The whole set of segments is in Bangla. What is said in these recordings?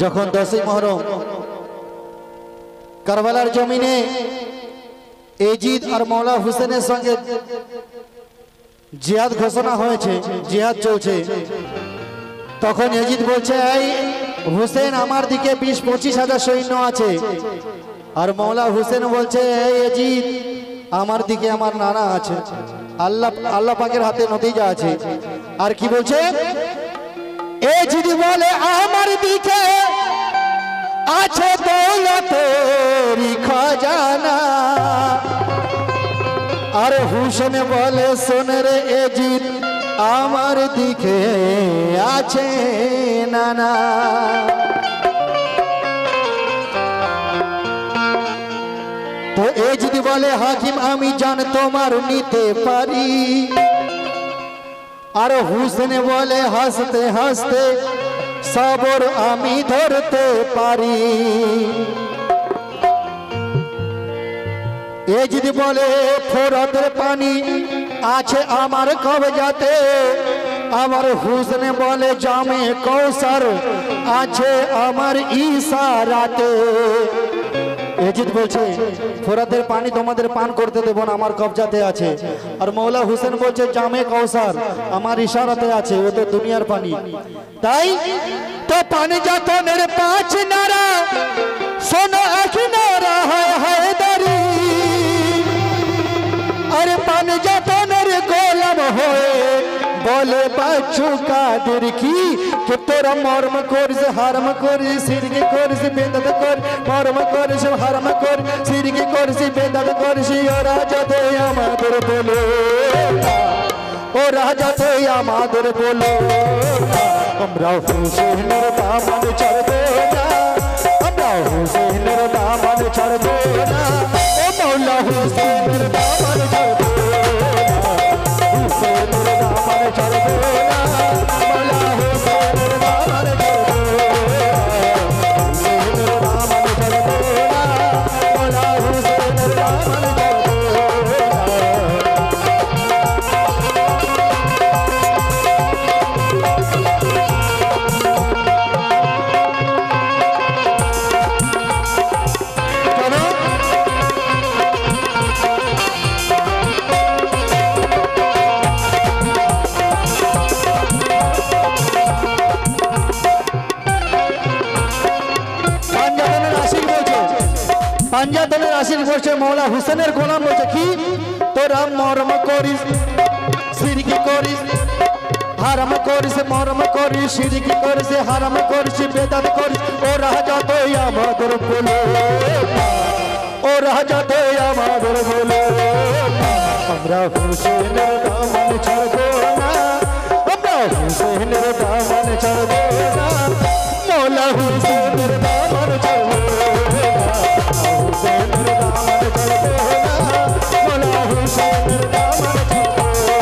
যখন 10ই মুহররম কারবালার জমিনে এজিদ আর মৌলা হুসেনের সঙ্গে জিহাদ ঘোষণা হয়েছে, জিহাদ চলছে, তখন এজিদ বলছে এই হুসেন আমার দিকে 20-25 হাজার সৈন্য আছে, আর মৌলা হুসেন বলছে এই এজিদ আমার দিকে আমার নানা আছে, আল্লাহ পাকের হাতে নতিজা আছে। আর কি বলছে এজিদ বলে আমার দিকে আছে দৌলতের খজানা, আর হুসেন বলে শোন রে এজিদ আমার দিকে আছে নানা। তো এজিদ বলে হাকিম আমি জান তোমার নিতে পারি, আর হুসেন বলে হাসতে হাসতে সবর আমি ধরতে পারি। এজিদ বলে ফোরাতের পানি আছে আমার কবজাতে, আমার হুসেন বলে জামে কৌসার আছে আমার ইশারাতে। এজিদ বলছে ফোরাতের পানি তোমাদের পান করতে দেব না, আমার কবজাতে আছে, আর মৌলা হুসেন বলছে জামে কৌসার আমার ইশারাতে আছে, ও তো দুনিয়ার পানি। তাই তো পানি যাতনের 5 নারা শোনো এক নারা হয় হায়দারি, আরে পানি যাতনের গোলাম হয়ে বলে বাচ্চু কাদের কি কে তোরা মর্ম করিস হারম করিস সিরকি করিস বেদাত কর, মর্ম করিস হারম কর সিরকি করিস বেদাত করিস, ও রাজাতে আমাদের বলো, ও রাজাতে আমাদের বলো আমরা হুসেনের দামান ছাড়বো না, আমরা হুসেনের দামান ছাড়বো না, ও মৌলা হুসেনের দামান ছাড়বো না, হুসেনের দামান ছাড়বো না, মৌলা হুসেনের দামান ছাড়বো না, হুসেনের দামান ছাড়বো না, মৌলা হুসেনের দামান ছাড়বো না। পাঞ্জাতনের আশিক বলছে মৌলা হুসেনের গোলাম বলছে কি তোরা মরম করিস সিরকি করিস হারাম করিস, মরম করিস সিরকি করিস হারাম করিস বেদাত করিস, ও রাজা তো আমাদের বলো, ও রাজা তো আমাদের বলো আমরা হুসেনের দামান ছাড়বো না, আমরা হুসেনের দামান ছাড়বো না, মৌলা হুসেনের দামান ছাড়বো না, হুসেনের দামান ছাড়বো না, মৌলা হুসেনের দামান ছাড়বো না।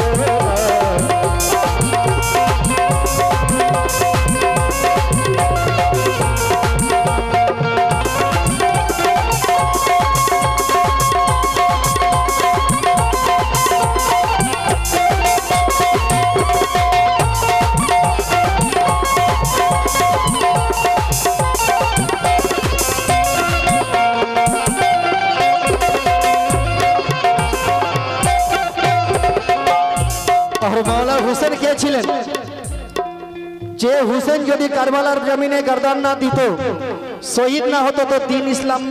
মৌলা হুসেন কে ছিলেন? যে হুসেন যদি কারবালার জমিনে গর্দান না দিত, শহীদ না হতো, তো দিন ইসলাম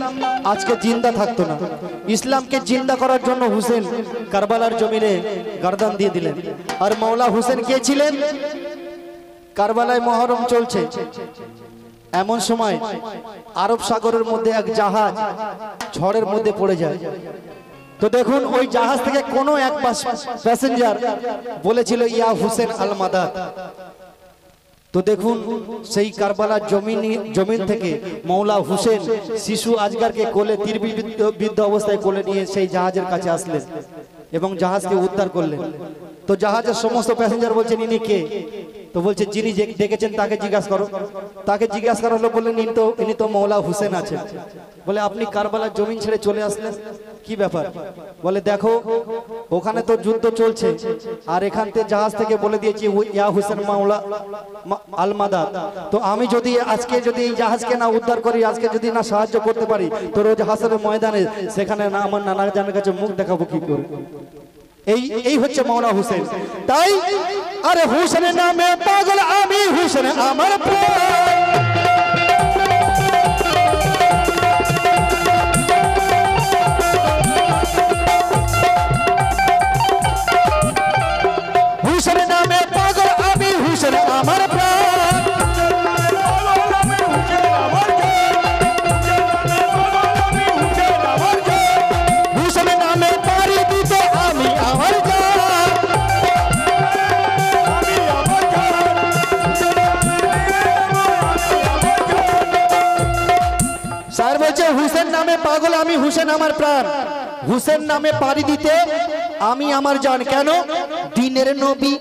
আজকে জিন্দা থাকতো না। ইসলামকে জিন্দা করার জন্য হুসেন কারবালার জমিনে গর্দান দিয়ে দিলেন। আর মৌলা হুসেন কে ছিলেন? কারবালায় মুহররম চলছে, এমন সময় আরব সাগরের মধ্যে এক জাহাজ ঝড়ের মধ্যে পড়ে যায়। তো দেখুন ওই জাহাজ থেকে কোনো এক প্যাসেঞ্জার বলেছিল ইয়া হুসেন আল মাদাদ। তো দেখুন সেই কারবালার জমিন থেকে মৌলা হুসেন শিশু আজগারকে কোলে তীরবিদ্ধ অবস্থায় কোলে নিয়ে সেই জাহাজের কাছে আসলেন এবং জাহাজকে উদ্ধার করলেন। তো জাহাজের সমস্ত প্যাসেঞ্জার বলছেন ইনি কে? তো বলছে যিনি ডেকেছেন তাকে জিজ্ঞাসা করো। তাকে জিজ্ঞাসা করা হলো, বললেন ইনি তো মৌলা হুসেন আছেন। বলে আপনি কারবালার জমিন ছেড়ে চলে আসলেন, কি ব্যাপার? বলে দেখো ওখানে তো যুদ্ধ চলছে আর এখান থেকে জাহাজ থেকে বলে দিয়েছি ইয়া হুসেন মাওলা আল মাদাদ। তো আমি যদি আজকে যদি এই জাহাজকে না উদ্ধার করি, আজকে যদি না সাহায্য করতে পারি, তো রোজ হাসরের ময়দানে সেখানে না আমার নানা জানের কাছে মুখ দেখাবো কি করে? এই হচ্ছে মাওলা হুসেন। তাই আরে হুসেনের নামে পাগল আমি, হুসেন আমার হুসেনের নামে পাগল আমি, হুসেন আমার প্রাণ। হুসেনের নামে পারি দিতে আমি আমার জান। স্যার বলছে হুসেন নামে পাগল আমি, হুসেন আমার প্রাণ। হুসেন নামে পারি দিতে আমি আমার জান। কেন? দিনের নবী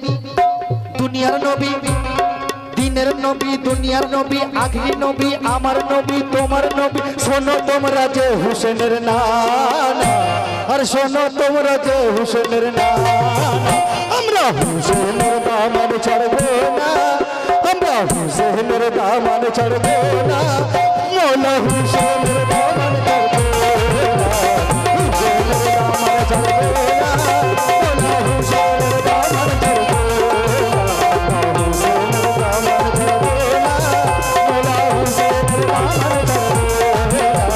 দুনিয়ার নবী, দিনের নবী দুনিয়ার নবী, আখরি নবী আমার নবী তোমার নবী। শোনো তোমরা যে হুসেনের নাম, আর শোনো তোমরা যে হুসেনের নাম। আমরা হুসেনের দামান ছাড়বো না, আমরা হুসেনের দামান ছাড়বো না, মৌলা হুসেনের দামান ছাড়বো না, হুসেনের দামান ছাড়বো না, মৌলা হুসেনের দামান ছাড়বো না, হুসেনের দামান ছাড়বো না, মৌলা হুসেনের দামান ছাড়বো না।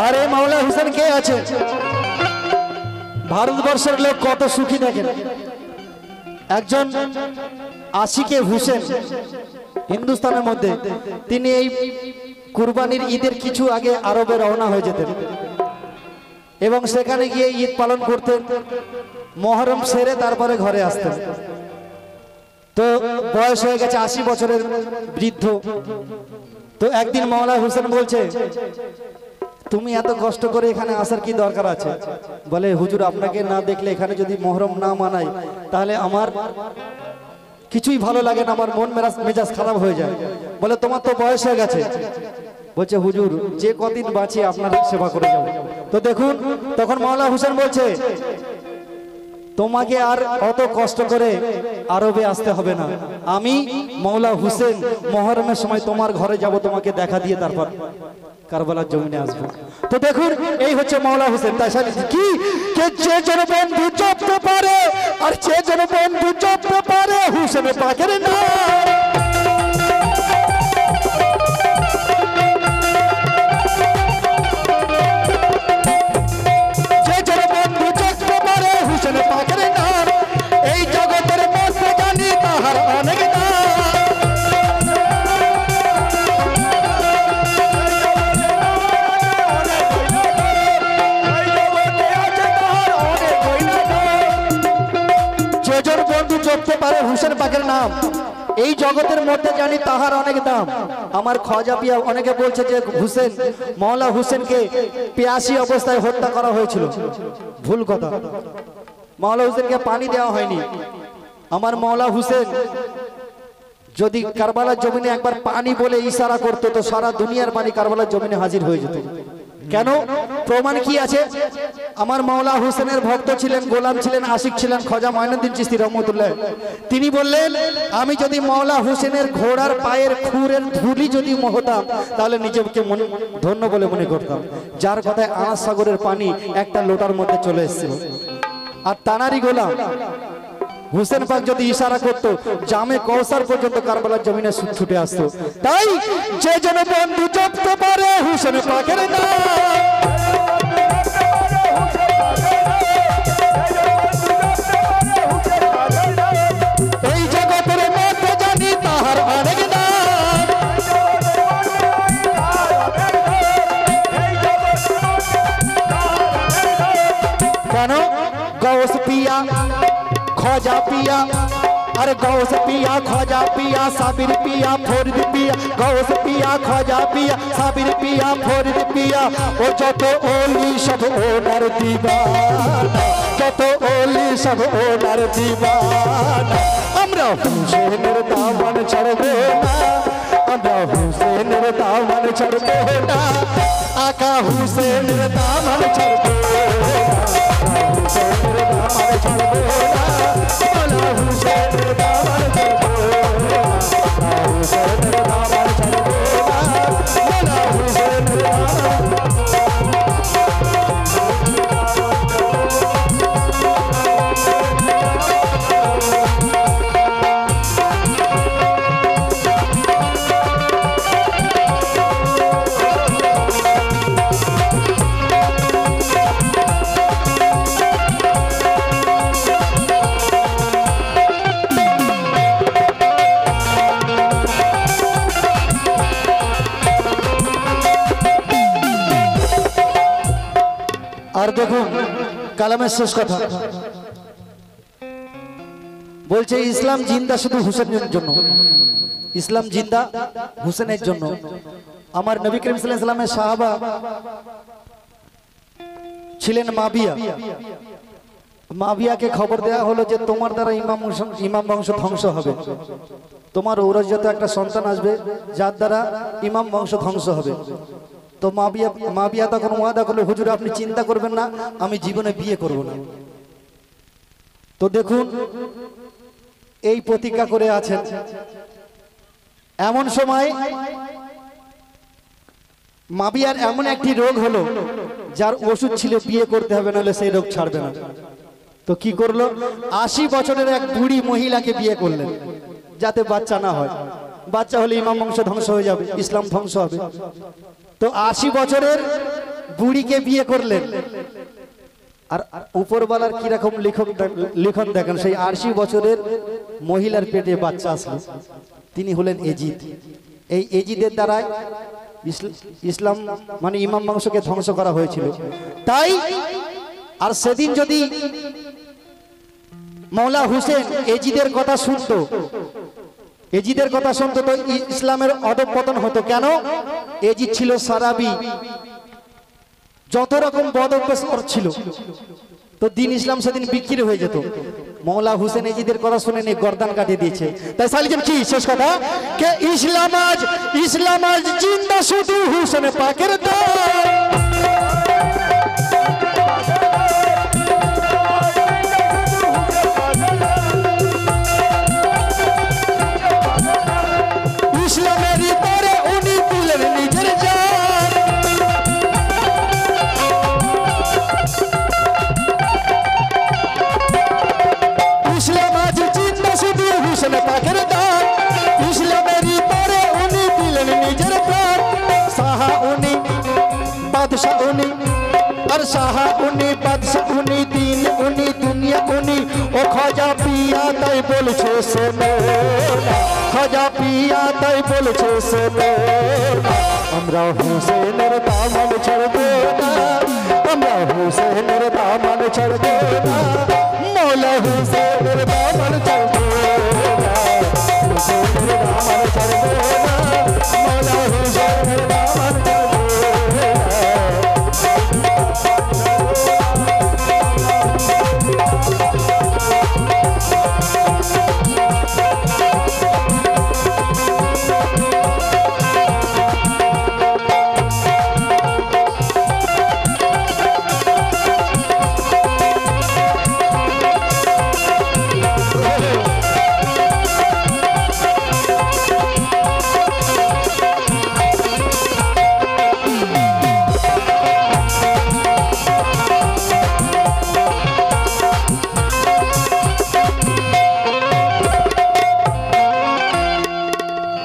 আরে মাওলা হুসেন কে আছে? ভারতবর্ষের লোক কত সুখী দেখেন। একজন আশিকে হুসেন হিন্দুস্তানের মধ্যে, তিনি এই কুরবানির ঈদের কিছু আগে আরবে রওনা হয়ে যেতেন এবং সেখানে গিয়ে ঈদ পালন করতেন, মহরম সেরে তারপরে ঘরে আসতেন। তো বয়স হয়ে গেছে 80 বছরের বৃদ্ধ। তো একদিন মাওলা হুসেন বলছে, তুমি এত কষ্ট করে এখানে আসার কি দরকার আছে? বলে হুজুর আপনাকে না দেখলে, এখানে যদি মহরম না মানাই তাহলে আমার কিছুই ভালো লাগে না, আমার মন মেজাজ খারাপ হয়ে যায়। বলে তোমার তো বয়স হয়ে গেছে। বলছে হুজুর যে কদিন বাঁচি আপনার সেবা করে যাব। তো দেখুন তখন মাওলা হুসেন বলছে, তোমাকে আর অত কষ্ট করে আরবে আসতে হবে না, আমি মাওলা হুসেন মহরমের সময় তোমার ঘরে যাব, তোমাকে দেখা দিয়ে তারপর কারবালার জমিনে আসবো। তো দেখুন এই হচ্ছে মাওলা হুসেন। তাই কি যে জন বন্ধু জপতে পারে, আর যে জন বন্ধু জপতে পারে হুসেন পাকের নাম। যে জন বন্ধু জপতে পারে হুসেন পাকের নাম, এই জগতের মধ্যে জানি তাহার অনেক নাম। জপতে পারে হুসেন পাকের নাম, এই জগতের মধ্যে জানি তাহার অনেক দাম। আমার খাজা পিয়া অনেকে বলছে যে হুসেন মাওলা হুসেনকে পিয়াসী অবস্থায় হত্যা করা হয়েছিল। ভুল কথা, মাওলা হুসেনকে পানি দেওয়া হয়নি। আমার মাওলা হুসেন যদি কারবালার জমিনে একবার পানি বলে ইশারা করতো তো সারা দুনিয়ার পানি কারবালার জমিনে হাজির হয়ে যেত। কেন? প্রমাণ কি আছে? আমার মাওলা হুসেনের ভক্ত ছিলেন, গোলাম ছিলেন, আশিক ছিলেন খাজা মঈনুদ্দিন চিশতি রহমতুল্লাহ। তিনি বললেন আমি যদি মাওলা হুসেনের ঘোড়ার পায়ের খুরের ধুলি যদি হতাম তাহলে নিজেকে ধন্য বলে মনে করতাম। যার কথায় আনাস সাগরের পানি একটা লোটার মধ্যে চলে এসেছিল। আর তানারি গোলাম হুসেন পাক যদি ইশারা করত জামে কৌসার পর্যন্ত কারবালার জমিনে ছুটে আসতো। তাই যে জন বন্ধু জপতে পারে হুসেন পাকের নাম। এই জগতের মধ্যে জানি তাহার অনেক নাম। কেন? গৌস পিয়া, খাজা পিয়া, अरे गौस पिया ख्वाजा पिया साबिर पिया फरीद पिया गौस पिया ख्वाजा पिया साबिर पिया फरीद पिया ओ যত ওলি সব ওনার দিবানা যত ওলি সব ওনার দিবানা আমরা হুসেনের দামান ছাড়বো না আমরা হুসেনের দামান ছাড়বো না আকা হুসেনের দামান ছাড়বো না হুসেনের দামান ছাড়বো না বলা হুসেনের দামান ছাড়বো না হুসেনের দামান ছাড়বো না বলা হুসেনের দামান আর দেখুন কালামের শেষ কথা বলছে ইসলাম জিন্দা শুধু হুসেনের জন্য ইসলাম জিন্দা হুসেনের জন্য আমার নবী করিম সাল্লাল্লাহু আলাইহি ওয়াসাল্লামের সাহাবা ছিলেন মাবিয়াকে খবর দেয়া হলো যে তোমার দ্বারা ইমাম বংশ ধ্বংস হবে তোমার ঔরসজাত একটা সন্তান আসবে যার দ্বারা ইমাম বংশ ধ্বংস হবে তো মাবিয়া তখন ওয়াদা করলো হুজুর আপনি চিন্তা করবেন না আমি জীবনে বিয়ে করব না তো দেখুন এই প্রতিজ্ঞা করে আছেন এমন সময় মাবিয়ার এমন একটি রোগ হলো যার ওষুধ ছিল বিয়ে করতে হবে নাহলে সেই রোগ ছাড়বে না তো কি করলো 80 বছরের এক বুড়ি মহিলাকে বিয়ে করলেন যাতে বাচ্চা না হয় বাচ্চা হলে ইমাম বংশ ধ্বংস হয়ে যাবে ইসলাম ধ্বংস হবে তো 80 বছরের বুড়িকে বিয়ে করলেন আর উপরওয়ালার কি রকম লিখন দেখেন সেই 80 বছরের মহিলার পেটে বাচ্চা আসলো তিনি হলেন এজিদ এই এজিদের দ্বারাই ইসলাম মানে ইমাম বংশকে ধ্বংস করা হয়েছিল তাই আর সেদিন যদি মওলা হুসেন এজিদের কথা শুনতো তো ইসলামের অধঃপতন হতো কেন এজিদ ছিল সারাবি যত রকম বদ অভ্যাস ছিল তো দিন ইসলাম সেদিন বিক্রি হয়ে যেত মওলা হুসেন এজিদের কথা শুনে নিয়ে গর্দান কাটিয়ে দিয়েছে তাই সালিজান কি শেষ কথা কে ইসলাম আজ জিন্দা শুধু হুসেন পাকের দান और शाहा उनी बादशाह उनी दीन उनी दुनिया उनी ओ खाजा पिया ताई बोलछे शोनो खाजा पिया ताई बोलछे शोनो আমরা হুসেনের দামান ছাড়বো না আমরা হুসেনের দামান ছাড়বো না মওলা হুসেনের দামান ছাড়বো না হুসেনের দামান ছাড়বো না মওলা হুসেনের দামান ছাড়বো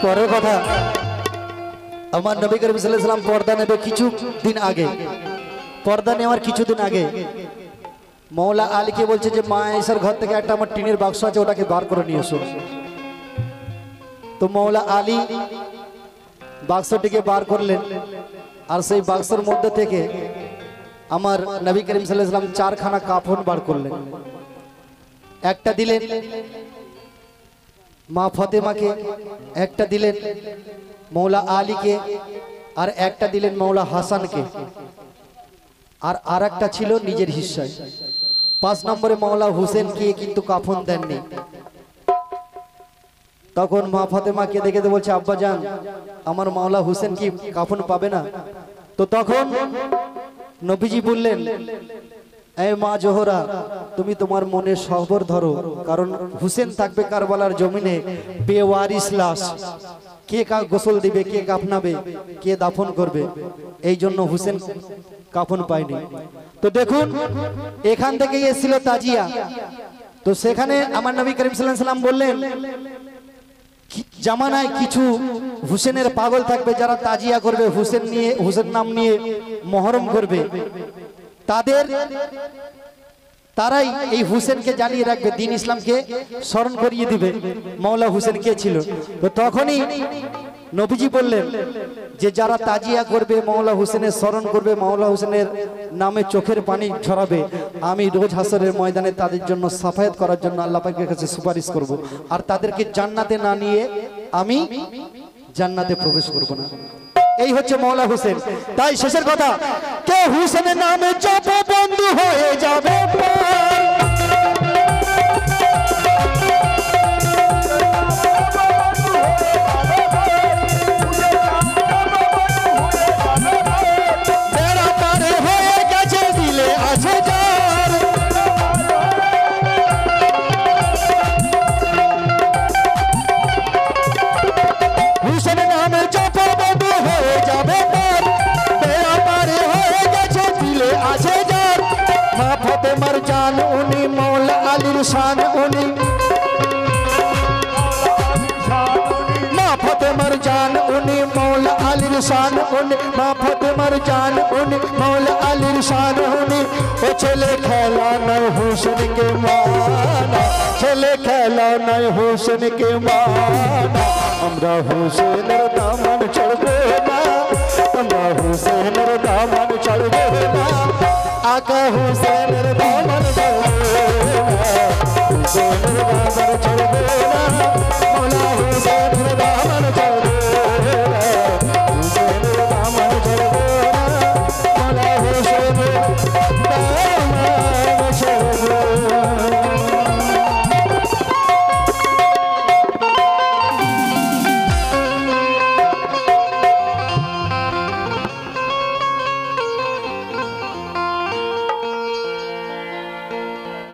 পরের কথা আমার নবী করিম সাল্লাল্লাহু আলাইহি ওয়াসাল্লাম পর্দা নেবে কিছুদিন আগে পর্দা নেওয়ার কিছুদিন আগে মওলা আলীকে বলছে যে মা আয়েশার ঘর থেকে একটা আমার টিনের বাক্স আছে ওটাকে বার করে নিয়ে এসো তো মওলা আলী বাক্সটিকে বার করলেন আর সেই বাক্সের মধ্যে থেকে আমার নবী করিম সাল্লাল্লাহু আলাইহি ওয়াসাল্লাম চারখানা কাফন বার করলেন একটা দিলেন মা ফাতেমাকে একটা দিলেন মৌলা আলীকে, আর একটা দিলেন মৌলা হাসানকে, আর আরেকটা ছিল নিজের হিস্সায়। 5 নম্বরে মৌলা হুসেনকে কিন্তু কাফন দেননি। তখন মা ফাতেমাকে দেখে বলছে, আব্বা জান, আমার মৌলা হুসেন কি কাফন পাবে না? তো তখন নবীজি বললেন, এ মা জোহরা, তুমি তোমার মনে সবর ধরো, কারণ হুসেন থাকবে কারবালার জমিনে বেওয়ারিস লাশ। কে গোসল দিবে, কে কাফনাবে, কে দাফন করবে? এই জন্য হুসেন কাফন পায়নি। তো দেখুন, এখান থেকে এসেছিল তাজিয়া। তো সেখানে আমার নবী করিম সাল্লাল্লাহু আলাইহি ওয়াসাল্লাম বললেন, জামানায় কিছু হুসেনের পাগল থাকবে যারা তাজিয়া করবে, হুসেন নিয়ে, হুসেন নাম নিয়ে মহরম করবে। তারাই এই হুসেনকে জানিয়ে রাখবে, দ্বীন ইসলামকে স্মরণ করিয়ে দিবে মৌলা হুসেন কে ছিল। তো তখনই নবীজি বললেন যে যারা তাজিয়া করবে, মৌলা হুসেনের স্মরণ করবে, মৌলা হুসেনের নামে চোখের পানি ঝরাবে, আমি রোজ হাসরের ময়দানে তাদের জন্য সাফায়াত করার জন্য আল্লাহ পাকের কাছে সুপারিশ করব, আর তাদেরকে জান্নাতে না নিয়ে আমি জান্নাতে প্রবেশ করব না। এই হচ্ছে মৌলা হুসেন। তাই শেষের কথা, কে হুসেনের নামে জপ বন্ধু হয়ে যাবে, फातेमार जान उनी मौला आलीर शान उनी, माँ फातेमार जान उनी मौला आलीर शान उनी, माँ फातेमार जान उनी मौला आलीर शान उनी। ओ चले खेला नय हुसैन के माना, चले खेला नय हुसैन के माना, हमरा हुसैनेर दामन चढ़बे ना, हमरा हुसैनेर दामन चढ़बे ना, आका हुसैनेर